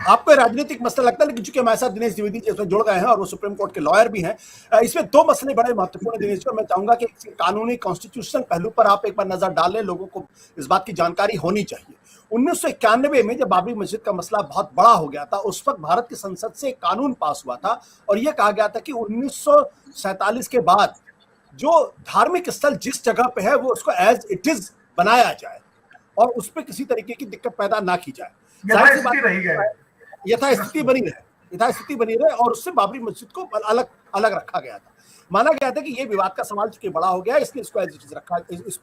आपको राजनीतिक मसला लगता है, लेकिन चूंकि हमारे साथ दिनेश द्विवेदी जी इसमें जुड़ गए हैं और वो सुप्रीम कोर्ट के लॉयर भी हैं, इसमें दो मसले बड़े महत्वपूर्ण हैं दिनेश जी, और मैं चाहूंगा कि कानूनी कॉन्स्टिट्यूशनल पहलू पर आप एक बार नजर डालें, लोगों को इस बात की जानकारी होनी चाहिए। 1991 में जब बाबरी मस्जिद का मसला बहुत बड़ा हो गया था, उस वक्त भारत की संसद से एक कानून पास हुआ था और यह कहा गया था कि 1947 के बाद जो धार्मिक स्थल जिस जगह पे है वो उसको एज इट इज बनाया जाए और उस पर किसी तरीके की दिक्कत पैदा ना की जाए, यथास्थिति बनी रहे और उससे बाबरी मस्जिद को अलग अलग रखा गया था। माना गया था कि ये विवाद का सवाल चूंकि बड़ा हो गया है, इसलिए इसको एज इट इज रखा,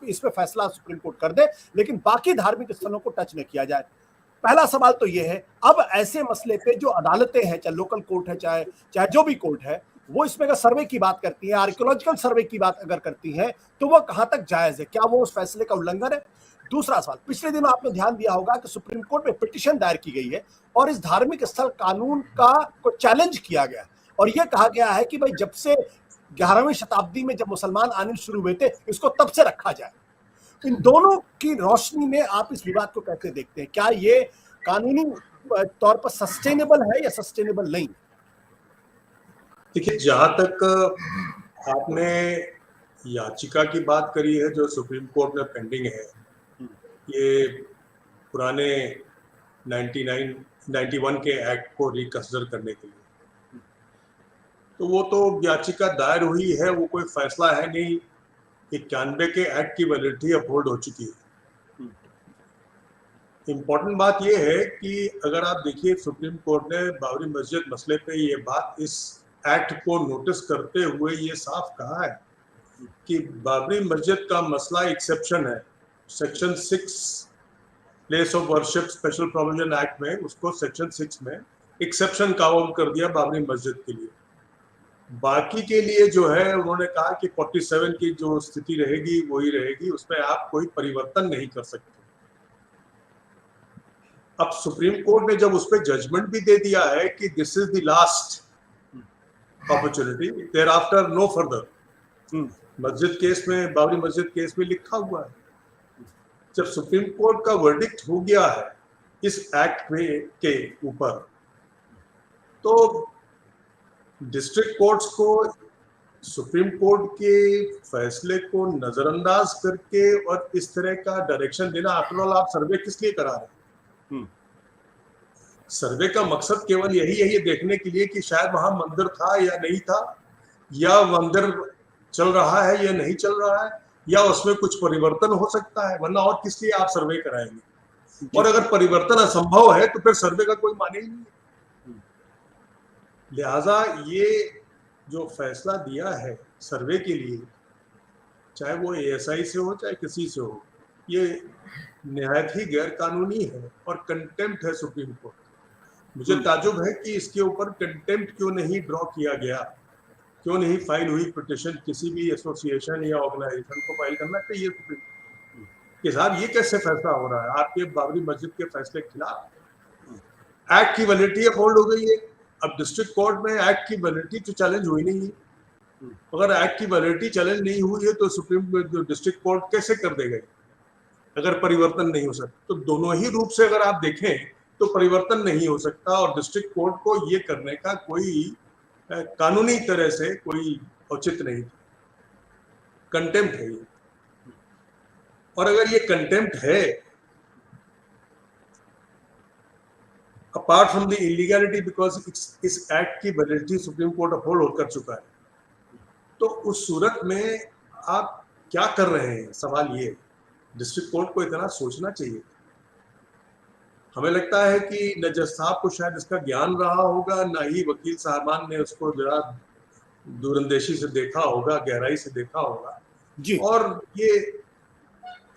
इस पे फैसला सुप्रीम कोर्ट कर दे, लेकिन बाकी धार्मिक स्थलों को टच न किया जाए। पहला सवाल तो ये है, अब ऐसे मसले पे जो अदालतें हैं, चाहे लोकल कोर्ट है, चाहे जो भी कोर्ट है, वो इसमें अगर सर्वे की बात करती है, आर्कियोलॉजिकल सर्वे की बात अगर करती है, तो वो कहां तक जायज है, क्या वो उस फैसले का उल्लंघन है? दूसरा सवाल, पिछले दिनों आपने ध्यान दिया होगा कि सुप्रीम कोर्ट में पिटीशन दायर की गई है और इस धार्मिक स्थल कानून को चैलेंज किया गया और यह कहा गया है कि भाई जब से 11वीं शताब्दी में जब मुसलमान आने शुरू हुए थे, इसको तब से रखा जाए। इन दोनों की रोशनी में आप इस विवाद को कैसे देखते हैं? क्या ये कानूनी तौर पर सस्टेनेबल है या सस्टेनेबल नहीं? देखिए, जहां तक आपने याचिका की बात करी है जो सुप्रीम कोर्ट में पेंडिंग है, ये पुराने 91 के एक्ट को रिकंसिडर करने के लिए, तो वो तो याचिका दायर हुई है, वो कोई फैसला है नहीं। 91 के एक्ट की वैलिडिटी अपहोल्ड हो चुकी है। इम्पोर्टेंट बात ये है कि अगर आप देखिए, सुप्रीम कोर्ट ने बाबरी मस्जिद मसले पे ये बात इस एक्ट को नोटिस करते हुए ये साफ कहा है कि बाबरी मस्जिद का मसला एक्सेप्शन है। Section 6 place of worship special provision act में उसको सेक्शन 6 में एक्सेप्शन काउंट कर दिया बाबरी मस्जिद के लिए। बाकी के लिए जो है उन्होंने कहा कि 47 की जो स्थिति रहेगी वही रहेगी, उसमें आप कोई परिवर्तन नहीं कर सकते। अब सुप्रीम कोर्ट ने जब उस पर जजमेंट भी दे दिया है कि this is the last opportunity, thereafter no further, मस्जिद केस में, बाबरी मस्जिद केस में लिखा हुआ है। जब सुप्रीम कोर्ट का वर्डिक्ट हो गया है इस एक्ट में के ऊपर, तो डिस्ट्रिक्ट कोर्ट्स को सुप्रीम कोर्ट के फैसले को नजरअंदाज करके और इस तरह का डायरेक्शन देना, आफ्टर ऑल आप सर्वे किस लिए करा रहे हैं? सर्वे का मकसद केवल यही है, ये देखने के लिए कि शायद वहां मंदिर था या नहीं था, या मंदिर चल रहा है या नहीं चल रहा है, या उसमें कुछ परिवर्तन हो सकता है, वरना और किस लिए आप सर्वे कराएंगे? और अगर परिवर्तन असंभव है तो फिर सर्वे का कोई माने ही नहीं। लिहाजा ये जो फैसला दिया है सर्वे के लिए, चाहे वो ASI से हो चाहे किसी से हो, ये निहायत ही गैर कानूनी है और कंटेम्प्ट है सुप्रीम कोर्ट। मुझे ताजुब है कि इसके ऊपर कंटेम्प्ट क्यों नहीं ड्रॉ किया गया, क्यों नहीं फाइल हुई पिटीशन, किसी भी एसोसिएशन या ऑर्गेनाइजेशन को फाइल करना चाहिए सुप्रीम कोर्ट के साथ। ये कैसे फैसला हो रहा है आपके बाबरी मस्जिद के फैसले के खिलाफ? एक्ट की वैलिडिटी अपहोल्ड हो गई है। अब डिस्ट्रिक्ट कोर्ट में एक्ट की वैलिडिटी तो चैलेंज हुई नहीं है। अगर एक्ट की वैलिडिटी चैलेंज नहीं हुई है तो सुप्रीम डिस्ट्रिक्ट कोर्ट कैसे कर देगा अगर परिवर्तन नहीं हो सकता? तो दोनों ही रूप से अगर आप देखें तो परिवर्तन नहीं हो सकता और डिस्ट्रिक्ट कोर्ट को ये करने का कोई कानूनी तरह से कोई औचित्य नहीं। कंटेम्प्ट है ये। और अगर ये कंटेम्प्ट है, apart from the illegality, because इस एक्ट की वैलिडिटी सुप्रीम कोर्ट अपहोल्ड कर चुका है, तो उस सूरत में आप क्या कर रहे हैं? सवाल ये, डिस्ट्रिक्ट कोर्ट को इतना सोचना चाहिए। हमें लगता है कि न जज साहब को शायद इसका ज्ञान रहा होगा, ना ही वकील साहबान ने उसको जरा दूरंदेशी से देखा होगा, गहराई से देखा होगा जी। और ये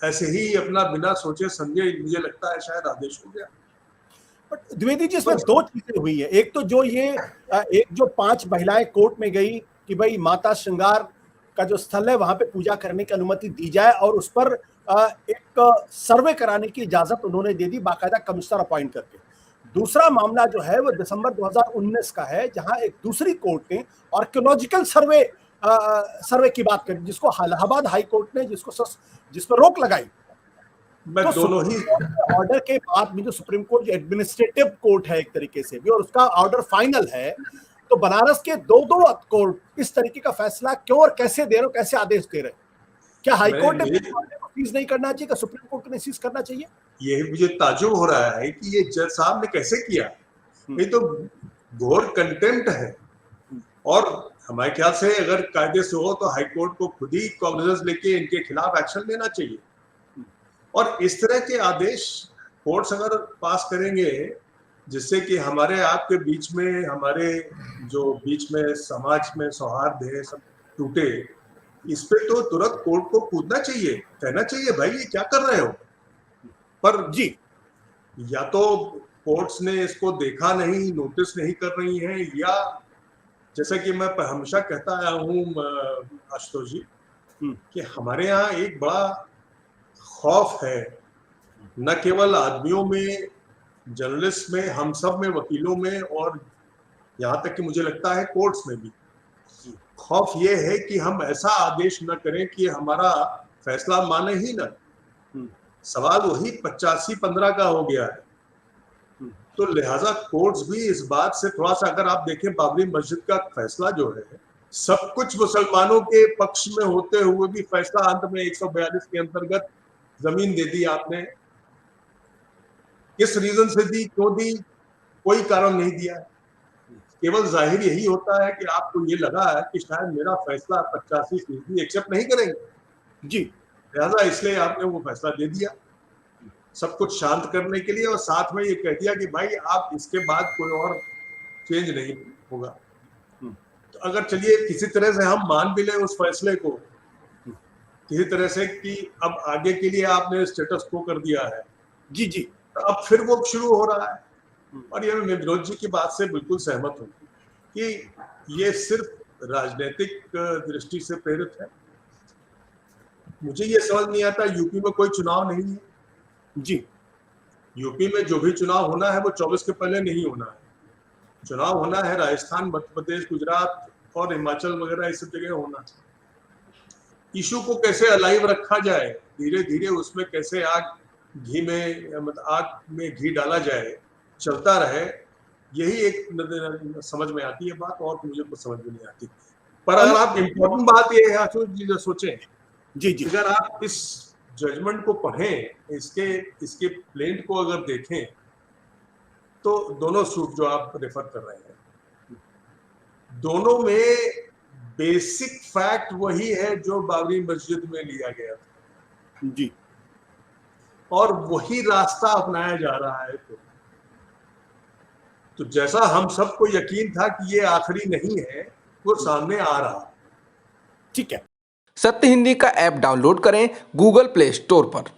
ऐसे ही अपना बिना सोचे समझे, मुझे लगता है शायद आदेश हो गया। द्विवेदी जी, इसमें दो चीजें हुई है। एक तो जो ये एक जो 5 महिलाएं कोर्ट में गई कि भाई माता श्रृंगार का जो स्थल है वहां पे पूजा करने की अनुमति दी जाए और उस पर एक सर्वे कराने की इजाजत उन्होंने दे दी, बाकायदा कमिश्नर अपॉइंट करके। दूसरा मामला जो है वो दिसंबर 2019 का है, जहां एक दूसरी कोर्ट ने आर्कियोलॉजिकल सर्वे की बात करी, जिसको इलाहाबाद हाई कोर्ट ने जिस पर रोक लगाई। मैं दोनों ही ऑर्डर के बाद में जो सुप्रीम कोर्ट जो एडमिनिस्ट्रेटिव कोर्ट है एक तरीके से भी, और उसका ऑर्डर फाइनल है, तो बनारस के दो कोर्ट इस तरीके का फैसला क्यों और कैसे दे रहे हो, कैसे आदेश दे रहे हो? क्या हाईकोर्ट ने सीज नहीं करना चाहिए, क्या सुप्रीम कोर्ट ने सीज करना चाहिए? यही मुझे ताज्जुब हो रहा है कि ये जज साहब ने कैसे किया। ये तो घोर कंटेम्प्ट है, और हमारे ख्याल से अगर कायदे से हो तो हाईकोर्ट को खुद ही कॉग्निजेंस लेके इनके खिलाफ एक्शन लेना चाहिए। और इस तरह के आदेश कोर्ट्स अगर पास करेंगे जिससे कि हमारे आपके बीच में, हमारे जो बीच में समाज में सौहार्द है सब टूटे, इस पे तो तुरंत कोर्ट को कूदना चाहिए, कहना चाहिए भाई ये क्या कर रहे हो। पर जी, या तो कोर्ट्स ने इसको देखा नहीं, नोटिस नहीं कर रही हैं, या जैसा कि मैं हमेशा कहता आया हूँ आशुतोष जी कि हमारे यहाँ एक बड़ा खौफ है, न केवल आदमियों में, जर्नलिस्ट में, हम सब में, वकीलों में, और यहाँ तक कि मुझे लगता है कोर्ट्स में भी खौफ ये है कि हम ऐसा आदेश न करें कि हमारा फैसला माने ही ना। सवाल वही 85-15 का हो गया है। तो लिहाजा कोर्ट्स भी इस बात से थोड़ा सा, अगर आप देखें बाबरी मस्जिद का फैसला जो है, सब कुछ मुसलमानों के पक्ष में होते हुए भी फैसला अंत में 142 के अंतर्गत जमीन दे दी आपने। किस रीजन से दी, क्यों दी, कोई कारण नहीं दिया। केवल जाहिर यही होता है कि आपको ये लगा है कि शायद मेरा फैसला 85% एक्सेप्ट नहीं करेंगे जी, लिहाजा इसलिए आपने वो फैसला दे दिया सब कुछ शांत करने के लिए, और साथ में ये कह दिया कि भाई आप इसके बाद कोई और चेंज नहीं होगा। तो अगर चलिए किसी तरह से हम मान भी लें उस फैसले को, किसी तरह से कि अब आगे के लिए आपने स्टेटस को कर दिया है जी, तो अब फिर वो शुरू हो रहा है। और ये मैं विनोद जी की बात से बिल्कुल सहमत हूँ कि ये सिर्फ राजनीतिक दृष्टि से प्रेरित है। मुझे ये समझ नहीं आता, यूपी में कोई चुनाव नहीं है जी, यूपी में जो भी चुनाव होना है वो 24 के पहले नहीं होना है। चुनाव होना है राजस्थान, मध्य प्रदेश, गुजरात और हिमाचल वगैरह इस सब जगह होना है। इशू को कैसे अलाइव रखा जाए, धीरे धीरे उसमें कैसे आग में घी डाला जाए, चलता रहे, यही एक समझ में आती है बात, और मुझे कुछ समझ में नहीं आती। पर अगर आप इम्पोर्टेंट बात ये है सोचें जी, अगर आप इस जजमेंट को पढ़ें, इसके प्लेंट को अगर देखें, तो दोनों सूट जो आप रेफर कर रहे हैं, दोनों में बेसिक फैक्ट वही है जो बाबरी मस्जिद में लिया गया था जी, और वही रास्ता अपनाया जा रहा है। तो जैसा हम सबको यकीन था कि ये आखिरी नहीं है, वो सामने आ रहा। ठीक है। सत्य हिंदी का ऐप डाउनलोड करें गूगल प्ले स्टोर पर।